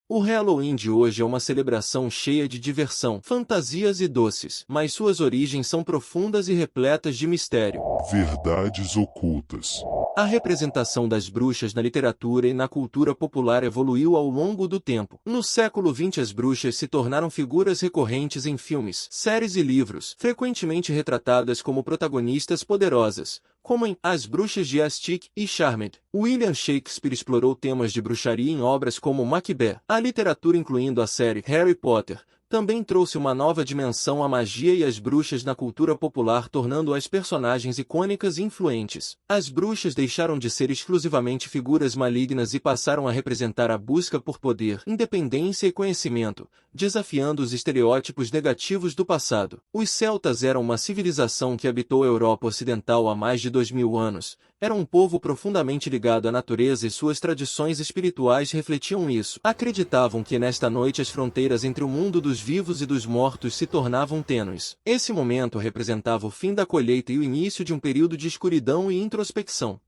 O Halloween de hoje é uma celebração cheia de diversão, fantasias e doces, mas suas origens são profundas e repletas de mistério. Verdades ocultas. A representação das bruxas na literatura e na cultura popular evoluiu ao longo do tempo. No século XX, as bruxas se tornaram figuras recorrentes em filmes, séries e livros, frequentemente retratadas como protagonistas poderosas, como em As Bruxas de Eastwick e Charmed. William Shakespeare explorou temas de bruxaria em obras como Macbeth. A literatura, incluindo a série Harry Potter, também trouxe uma nova dimensão à magia e às bruxas na cultura popular, tornando-as personagens icônicas e influentes. As bruxas deixaram de ser exclusivamente figuras malignas e passaram a representar a busca por poder, independência e conhecimento, desafiando os estereótipos negativos do passado. Os celtas eram uma civilização que habitou a Europa Ocidental há mais de 2000 anos. Era um povo profundamente ligado à natureza e suas tradições espirituais refletiam isso. Acreditavam que nesta noite as fronteiras entre o mundo dos vivos e dos mortos se tornavam tênues. Esse momento representava o fim da colheita e o início de um período de escuridão e introspecção.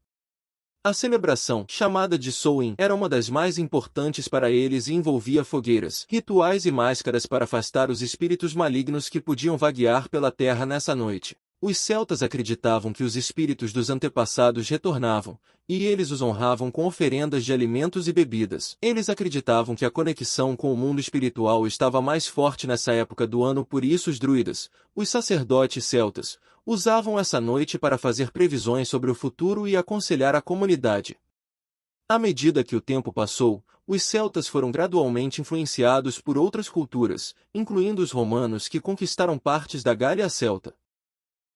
A celebração, chamada de Samhain, era uma das mais importantes para eles e envolvia fogueiras, rituais e máscaras para afastar os espíritos malignos que podiam vaguear pela terra nessa noite. Os celtas acreditavam que os espíritos dos antepassados retornavam, e eles os honravam com oferendas de alimentos e bebidas. Eles acreditavam que a conexão com o mundo espiritual estava mais forte nessa época do ano, por isso os druidas, os sacerdotes celtas, usavam essa noite para fazer previsões sobre o futuro e aconselhar a comunidade. À medida que o tempo passou, os celtas foram gradualmente influenciados por outras culturas, incluindo os romanos que conquistaram partes da Gália celta.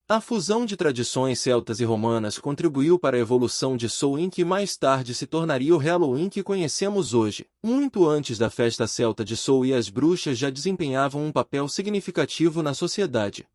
A fusão de tradições celtas e romanas contribuiu para a evolução de Samhain, que mais tarde se tornaria o Halloween que conhecemos hoje. Muito antes da festa celta de Samhain, as bruxas já desempenhavam um papel significativo na sociedade.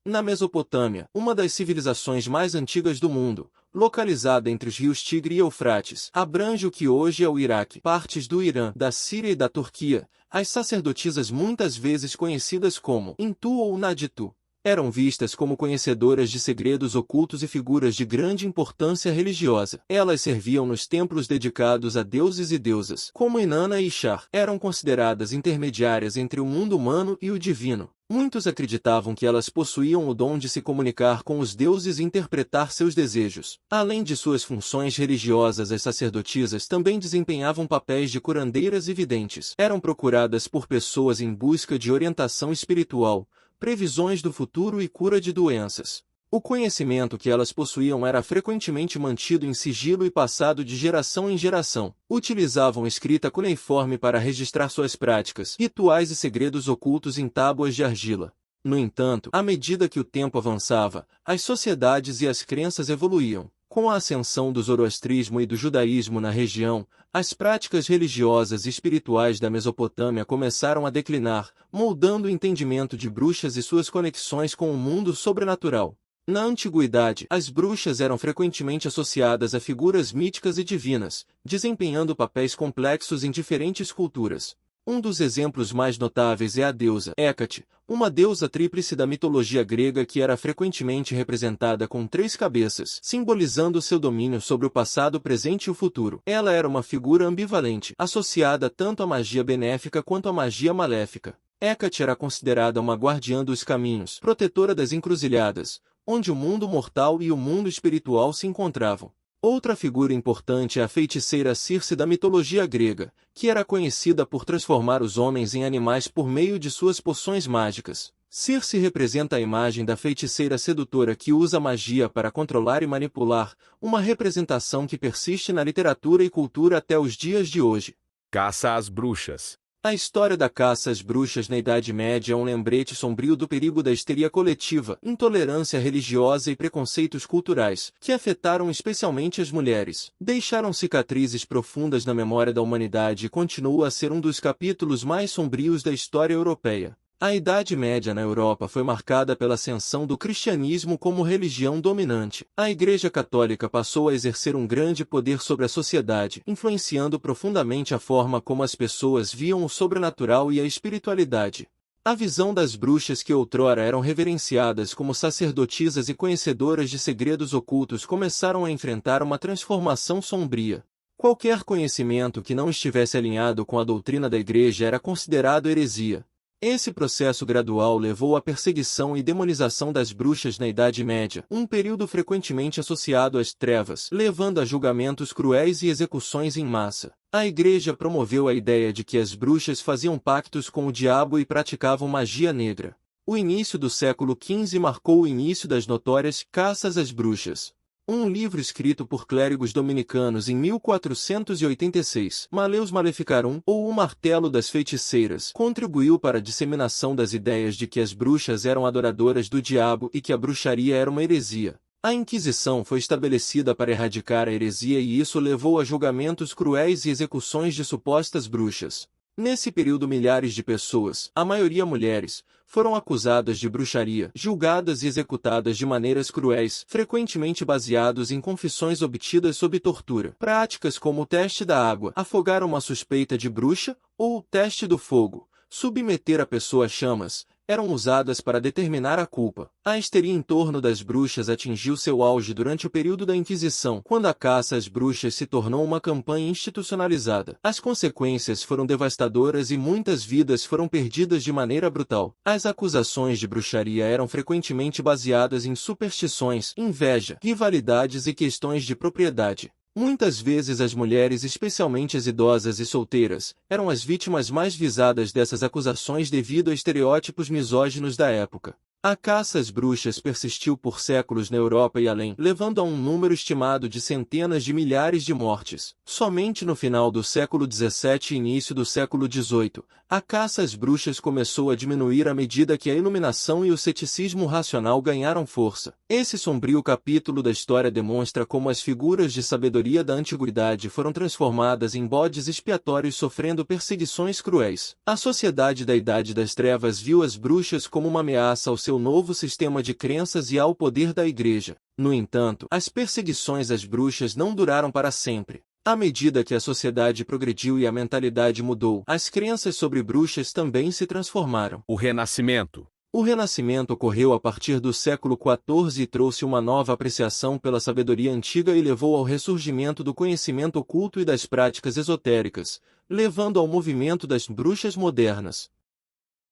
Na Mesopotâmia, uma das civilizações mais antigas do mundo, localizada entre os rios Tigre e Eufrates, abrange o que hoje é o Iraque, partes do Irã, da Síria e da Turquia. As sacerdotisas, muitas vezes conhecidas como Intu ou Naditu, eram vistas como conhecedoras de segredos ocultos e figuras de grande importância religiosa. Elas serviam nos templos dedicados a deuses e deusas, como Inanna e Ishtar. Eram consideradas intermediárias entre o mundo humano e o divino. Muitos acreditavam que elas possuíam o dom de se comunicar com os deuses e interpretar seus desejos. Além de suas funções religiosas, as sacerdotisas também desempenhavam papéis de curandeiras e videntes. Eram procuradas por pessoas em busca de orientação espiritual, previsões do futuro e cura de doenças. O conhecimento que elas possuíam era frequentemente mantido em sigilo e passado de geração em geração. Utilizavam escrita cuneiforme para registrar suas práticas, rituais e segredos ocultos em tábuas de argila. No entanto, à medida que o tempo avançava, as sociedades e as crenças evoluíam. Com a ascensão do zoroastrismo e do judaísmo na região, as práticas religiosas e espirituais da Mesopotâmia começaram a declinar, moldando o entendimento de bruxas e suas conexões com o mundo sobrenatural. Na antiguidade, as bruxas eram frequentemente associadas a figuras míticas e divinas, desempenhando papéis complexos em diferentes culturas. Um dos exemplos mais notáveis é a deusa Hécate, uma deusa tríplice da mitologia grega que era frequentemente representada com 3 cabeças, simbolizando seu domínio sobre o passado, presente e o futuro. Ela era uma figura ambivalente, associada tanto à magia benéfica quanto à magia maléfica. Hécate era considerada uma guardiã dos caminhos, protetora das encruzilhadas, onde o mundo mortal e o mundo espiritual se encontravam. Outra figura importante é a feiticeira Circe da mitologia grega, que era conhecida por transformar os homens em animais por meio de suas poções mágicas. Circe representa a imagem da feiticeira sedutora que usa magia para controlar e manipular, uma representação que persiste na literatura e cultura até os dias de hoje. Caça às bruxas. A história da caça às bruxas na Idade Média é um lembrete sombrio do perigo da histeria coletiva, intolerância religiosa e preconceitos culturais, que afetaram especialmente as mulheres. Deixaram cicatrizes profundas na memória da humanidade e continua a ser um dos capítulos mais sombrios da história europeia. A Idade Média na Europa foi marcada pela ascensão do cristianismo como religião dominante. A Igreja Católica passou a exercer um grande poder sobre a sociedade, influenciando profundamente a forma como as pessoas viam o sobrenatural e a espiritualidade. A visão das bruxas, que outrora eram reverenciadas como sacerdotisas e conhecedoras de segredos ocultos, começaram a enfrentar uma transformação sombria. Qualquer conhecimento que não estivesse alinhado com a doutrina da Igreja era considerado heresia. Esse processo gradual levou à perseguição e demonização das bruxas na Idade Média, um período frequentemente associado às trevas, levando a julgamentos cruéis e execuções em massa. A Igreja promoveu a ideia de que as bruxas faziam pactos com o diabo e praticavam magia negra. O início do século XV marcou o início das notórias caças às bruxas. Um livro escrito por clérigos dominicanos em 1486, Maleus Maleficarum, ou O Martelo das Feiticeiras, contribuiu para a disseminação das ideias de que as bruxas eram adoradoras do diabo e que a bruxaria era uma heresia. A Inquisição foi estabelecida para erradicar a heresia e isso levou a julgamentos cruéis e execuções de supostas bruxas. Nesse período milhares de pessoas, a maioria mulheres, foram acusadas de bruxaria, julgadas e executadas de maneiras cruéis, frequentemente baseados em confissões obtidas sob tortura. Práticas como o teste da água, afogar uma suspeita de bruxa, ou o teste do fogo, submeter a pessoa a chamas, eram usadas para determinar a culpa. A histeria em torno das bruxas atingiu seu auge durante o período da Inquisição, quando a caça às bruxas se tornou uma campanha institucionalizada. As consequências foram devastadoras e muitas vidas foram perdidas de maneira brutal. As acusações de bruxaria eram frequentemente baseadas em superstições, inveja, rivalidades e questões de propriedade. Muitas vezes as mulheres, especialmente as idosas e solteiras, eram as vítimas mais visadas dessas acusações devido a estereótipos misóginos da época. A caça às bruxas persistiu por séculos na Europa e além, levando a um número estimado de centenas de milhares de mortes. Somente no final do século XVII e início do século XVIII, a caça às bruxas começou a diminuir à medida que a iluminação e o ceticismo racional ganharam força. Esse sombrio capítulo da história demonstra como as figuras de sabedoria da antiguidade foram transformadas em bodes expiatórios sofrendo perseguições cruéis. A sociedade da Idade das Trevas viu as bruxas como uma ameaça ao seu novo sistema de crenças e ao poder da Igreja. No entanto, as perseguições às bruxas não duraram para sempre. À medida que a sociedade progrediu e a mentalidade mudou, as crenças sobre bruxas também se transformaram. O Renascimento. O Renascimento ocorreu a partir do século XIV e trouxe uma nova apreciação pela sabedoria antiga e levou ao ressurgimento do conhecimento oculto e das práticas esotéricas, levando ao movimento das bruxas modernas.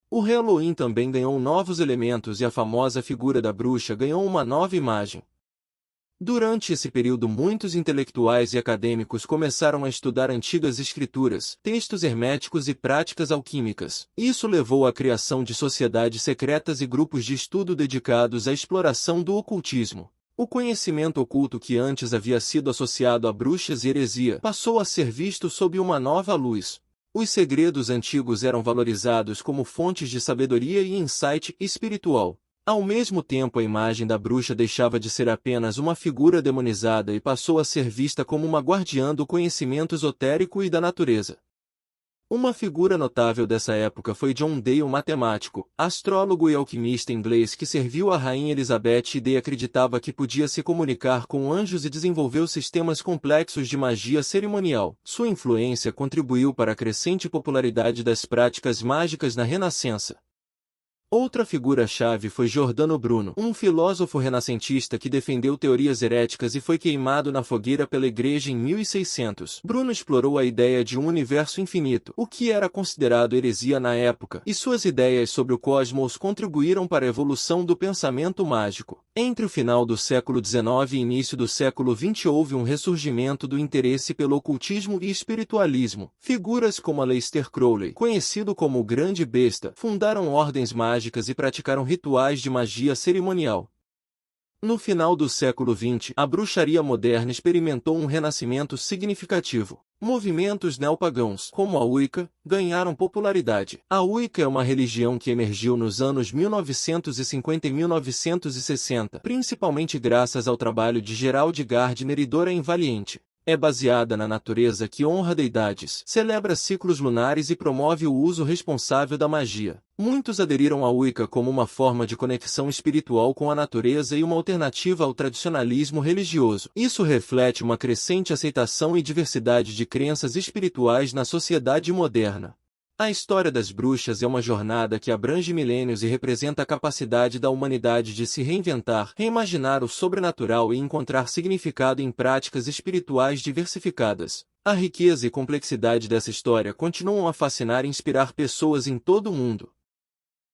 O Halloween também ganhou novos elementos e a famosa figura da bruxa ganhou uma nova imagem. Durante esse período, muitos intelectuais e acadêmicos começaram a estudar antigas escrituras, textos herméticos e práticas alquímicas. Isso levou à criação de sociedades secretas e grupos de estudo dedicados à exploração do ocultismo. O conhecimento oculto que antes havia sido associado a bruxas e heresia passou a ser visto sob uma nova luz. Os segredos antigos eram valorizados como fontes de sabedoria e insight espiritual. Ao mesmo tempo, a imagem da bruxa deixava de ser apenas uma figura demonizada e passou a ser vista como uma guardiã do conhecimento esotérico e da natureza. Uma figura notável dessa época foi John Dee, o matemático, astrólogo e alquimista inglês que serviu a Rainha Elizabeth e Dee acreditava que podia se comunicar com anjos e desenvolveu sistemas complexos de magia cerimonial. Sua influência contribuiu para a crescente popularidade das práticas mágicas na Renascença. Outra figura-chave foi Giordano Bruno, um filósofo renascentista que defendeu teorias heréticas e foi queimado na fogueira pela Igreja em 1600. Bruno explorou a ideia de um universo infinito, o que era considerado heresia na época, e suas ideias sobre o cosmos contribuíram para a evolução do pensamento mágico. Entre o final do século XIX e início do século XX houve um ressurgimento do interesse pelo ocultismo e espiritualismo. Figuras como Aleister Crowley, conhecido como o Grande Besta, fundaram ordens mágicas e praticaram rituais de magia cerimonial. No final do século XX, a bruxaria moderna experimentou um renascimento significativo. Movimentos neopagãos, como a Wicca, ganharam popularidade. A Wicca é uma religião que emergiu nos anos 1950 e 1960, principalmente graças ao trabalho de Gerald Gardner e Doreen Valiente. É baseada na natureza que honra deidades, celebra ciclos lunares e promove o uso responsável da magia. Muitos aderiram à Wicca como uma forma de conexão espiritual com a natureza e uma alternativa ao tradicionalismo religioso. Isso reflete uma crescente aceitação e diversidade de crenças espirituais na sociedade moderna. A história das bruxas é uma jornada que abrange milênios e representa a capacidade da humanidade de se reinventar, reimaginar o sobrenatural e encontrar significado em práticas espirituais diversificadas. A riqueza e complexidade dessa história continuam a fascinar e inspirar pessoas em todo o mundo.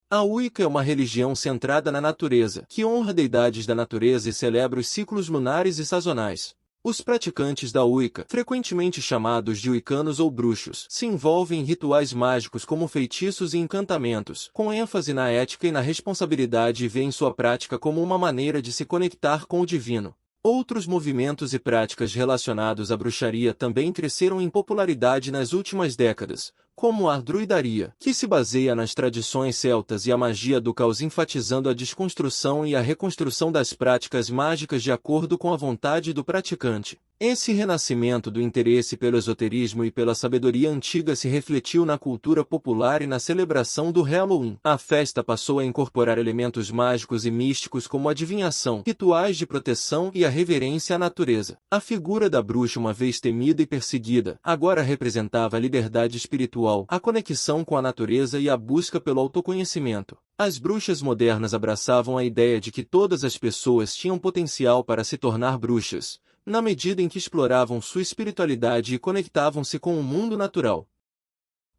A Wicca é uma religião centrada na natureza, que honra deidades da natureza e celebra os ciclos lunares e sazonais. Os praticantes da Wicca, frequentemente chamados de wiccanos ou bruxos, se envolvem em rituais mágicos como feitiços e encantamentos, com ênfase na ética e na responsabilidade e veem sua prática como uma maneira de se conectar com o divino. Outros movimentos e práticas relacionados à bruxaria também cresceram em popularidade nas últimas décadas, como a druidaria, que se baseia nas tradições celtas, e a magia do caos, enfatizando a desconstrução e a reconstrução das práticas mágicas de acordo com a vontade do praticante. Esse renascimento do interesse pelo esoterismo e pela sabedoria antiga se refletiu na cultura popular e na celebração do Halloween. A festa passou a incorporar elementos mágicos e místicos como adivinhação, rituais de proteção e a reverência à natureza. A figura da bruxa, uma vez temida e perseguida, agora representava a liberdade espiritual, a conexão com a natureza e a busca pelo autoconhecimento. As bruxas modernas abraçavam a ideia de que todas as pessoas tinham potencial para se tornar bruxas, na medida em que exploravam sua espiritualidade e conectavam-se com o mundo natural.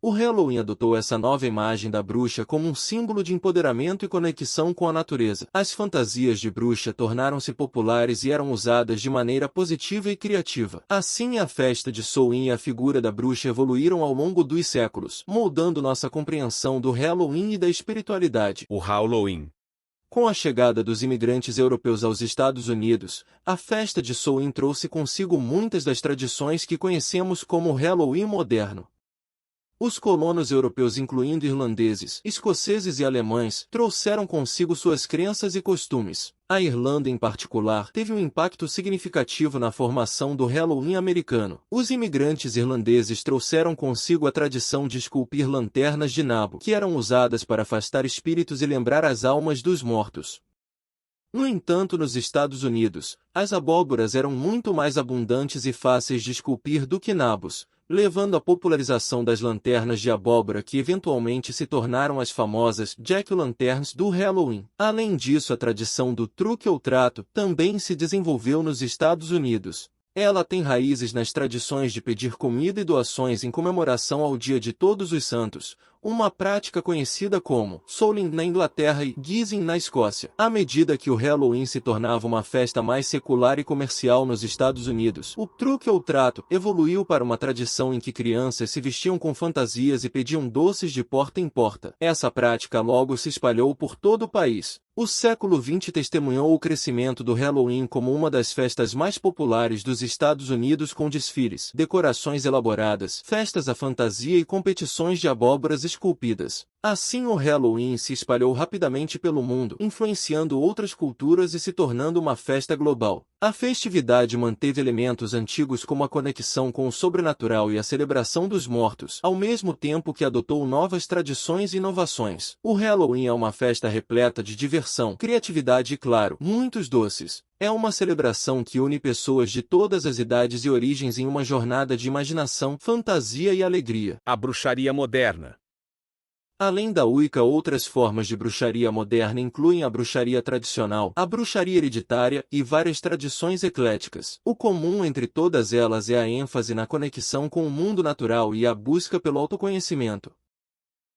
O Halloween adotou essa nova imagem da bruxa como um símbolo de empoderamento e conexão com a natureza. As fantasias de bruxa tornaram-se populares e eram usadas de maneira positiva e criativa. Assim, a festa de Samhain e a figura da bruxa evoluíram ao longo dos séculos, moldando nossa compreensão do Halloween e da espiritualidade. O Halloween. Com a chegada dos imigrantes europeus aos Estados Unidos, a festa de Samhain trouxe consigo muitas das tradições que conhecemos como o Halloween moderno. Os colonos europeus, incluindo irlandeses, escoceses e alemães, trouxeram consigo suas crenças e costumes. A Irlanda, em particular, teve um impacto significativo na formação do Halloween americano. Os imigrantes irlandeses trouxeram consigo a tradição de esculpir lanternas de nabo, que eram usadas para afastar espíritos e lembrar as almas dos mortos. No entanto, nos Estados Unidos, as abóboras eram muito mais abundantes e fáceis de esculpir do que nabos, levando à popularização das lanternas de abóbora, que eventualmente se tornaram as famosas Jack-o'-lanterns do Halloween. Além disso, a tradição do truque ou trato também se desenvolveu nos Estados Unidos. Ela tem raízes nas tradições de pedir comida e doações em comemoração ao Dia de Todos os Santos, uma prática conhecida como Samhain na Inglaterra e Giving na Escócia. À medida que o Halloween se tornava uma festa mais secular e comercial nos Estados Unidos, o truque ou trato evoluiu para uma tradição em que crianças se vestiam com fantasias e pediam doces de porta em porta. Essa prática logo se espalhou por todo o país. O século XX testemunhou o crescimento do Halloween como uma das festas mais populares dos Estados Unidos, com desfiles, decorações elaboradas, festas à fantasia e competições de abóboras esculpidas. Assim, o Halloween se espalhou rapidamente pelo mundo, influenciando outras culturas e se tornando uma festa global. A festividade manteve elementos antigos como a conexão com o sobrenatural e a celebração dos mortos, ao mesmo tempo que adotou novas tradições e inovações. O Halloween é uma festa repleta de diversão, criatividade e, claro, muitos doces. É uma celebração que une pessoas de todas as idades e origens em uma jornada de imaginação, fantasia e alegria. A bruxaria moderna. Além da Wicca, outras formas de bruxaria moderna incluem a bruxaria tradicional, a bruxaria hereditária e várias tradições ecléticas. O comum entre todas elas é a ênfase na conexão com o mundo natural e a busca pelo autoconhecimento.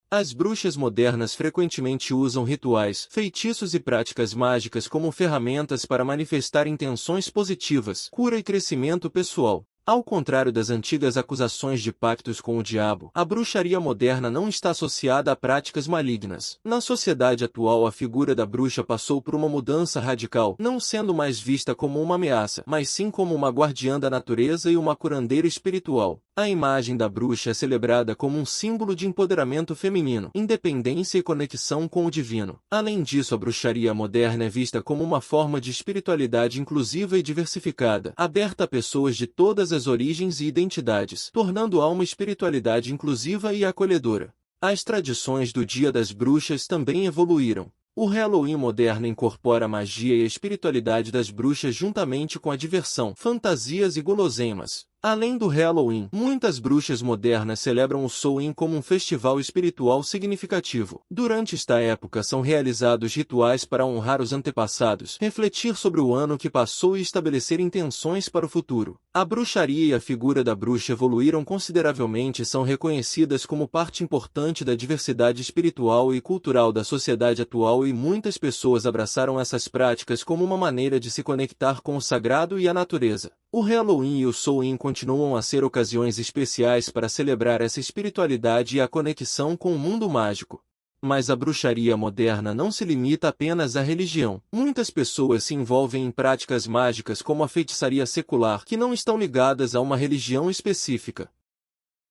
As bruxas modernas frequentemente usam rituais, feitiços e práticas mágicas como ferramentas para manifestar intenções positivas, cura e crescimento pessoal. Ao contrário das antigas acusações de pactos com o diabo, a bruxaria moderna não está associada a práticas malignas. Na sociedade atual, a figura da bruxa passou por uma mudança radical, não sendo mais vista como uma ameaça, mas sim como uma guardiã da natureza e uma curandeira espiritual. A imagem da bruxa é celebrada como um símbolo de empoderamento feminino, independência e conexão com o divino. Além disso, a bruxaria moderna é vista como uma forma de espiritualidade inclusiva e diversificada, aberta a pessoas de todas as origens e identidades, tornando-a uma espiritualidade inclusiva e acolhedora. As tradições do Dia das Bruxas também evoluíram. O Halloween moderno incorpora a magia e a espiritualidade das bruxas juntamente com a diversão, fantasias e guloseimas. Além do Halloween, muitas bruxas modernas celebram o Samhain como um festival espiritual significativo. Durante esta época são realizados rituais para honrar os antepassados, refletir sobre o ano que passou e estabelecer intenções para o futuro. A bruxaria e a figura da bruxa evoluíram consideravelmente e são reconhecidas como parte importante da diversidade espiritual e cultural da sociedade atual, e muitas pessoas abraçaram essas práticas como uma maneira de se conectar com o sagrado e a natureza. O Halloween e o Samhain continuam a ser ocasiões especiais para celebrar essa espiritualidade e a conexão com o mundo mágico. Mas a bruxaria moderna não se limita apenas à religião. Muitas pessoas se envolvem em práticas mágicas como a feitiçaria secular, que não estão ligadas a uma religião específica.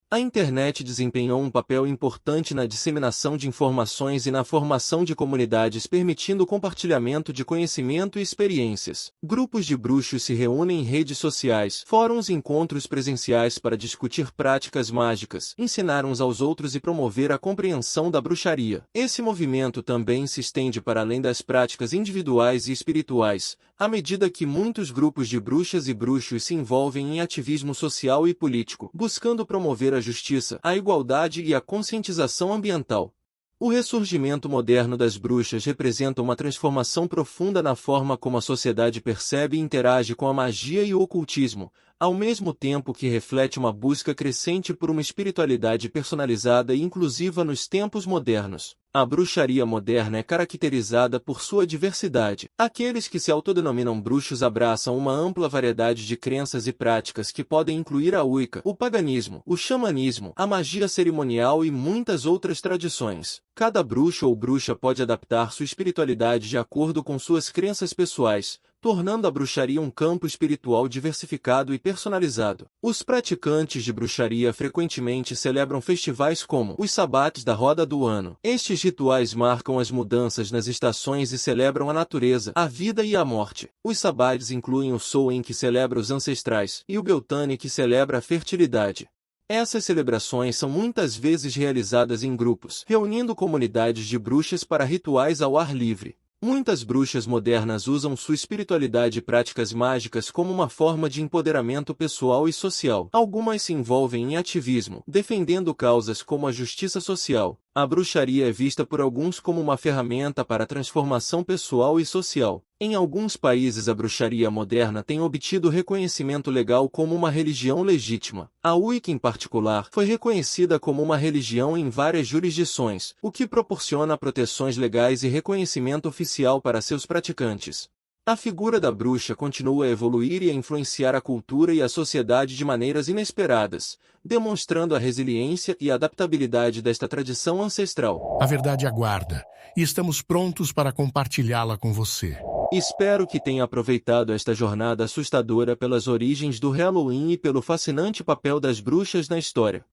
A internet desempenhou um papel importante na disseminação de informações e na formação de comunidades, permitindo o compartilhamento de conhecimento e experiências. Grupos de bruxos se reúnem em redes sociais, fóruns e encontros presenciais para discutir práticas mágicas, ensinar uns aos outros e promover a compreensão da bruxaria. Esse movimento também se estende para além das práticas individuais e espirituais, à medida que muitos grupos de bruxas e bruxos se envolvem em ativismo social e político, buscando promover a justiça, a igualdade e a conscientização ambiental. O ressurgimento moderno das bruxas representa uma transformação profunda na forma como a sociedade percebe e interage com a magia e o ocultismo, ao mesmo tempo que reflete uma busca crescente por uma espiritualidade personalizada e inclusiva nos tempos modernos. A bruxaria moderna é caracterizada por sua diversidade. Aqueles que se autodenominam bruxos abraçam uma ampla variedade de crenças e práticas que podem incluir a Wicca, o paganismo, o xamanismo, a magia cerimonial e muitas outras tradições. Cada bruxo ou bruxa pode adaptar sua espiritualidade de acordo com suas crenças pessoais, tornando a bruxaria um campo espiritual diversificado e personalizado. Os praticantes de bruxaria frequentemente celebram festivais como os sabates da roda do ano. Estes rituais marcam as mudanças nas estações e celebram a natureza, a vida e a morte. Os sabates incluem o Samhain, que celebra os ancestrais, e o Beltane, que celebra a fertilidade. Essas celebrações são muitas vezes realizadas em grupos, reunindo comunidades de bruxas para rituais ao ar livre. Muitas bruxas modernas usam sua espiritualidade e práticas mágicas como uma forma de empoderamento pessoal e social. Algumas se envolvem em ativismo, defendendo causas como a justiça social. A bruxaria é vista por alguns como uma ferramenta para a transformação pessoal e social. Em alguns países, a bruxaria moderna tem obtido reconhecimento legal como uma religião legítima. A Wicca, em particular, foi reconhecida como uma religião em várias jurisdições, o que proporciona proteções legais e reconhecimento oficial para seus praticantes. A figura da bruxa continua a evoluir e a influenciar a cultura e a sociedade de maneiras inesperadas, demonstrando a resiliência e a adaptabilidade desta tradição ancestral. A verdade aguarda, e estamos prontos para compartilhá-la com você. Espero que tenha aproveitado esta jornada assustadora pelas origens do Halloween e pelo fascinante papel das bruxas na história.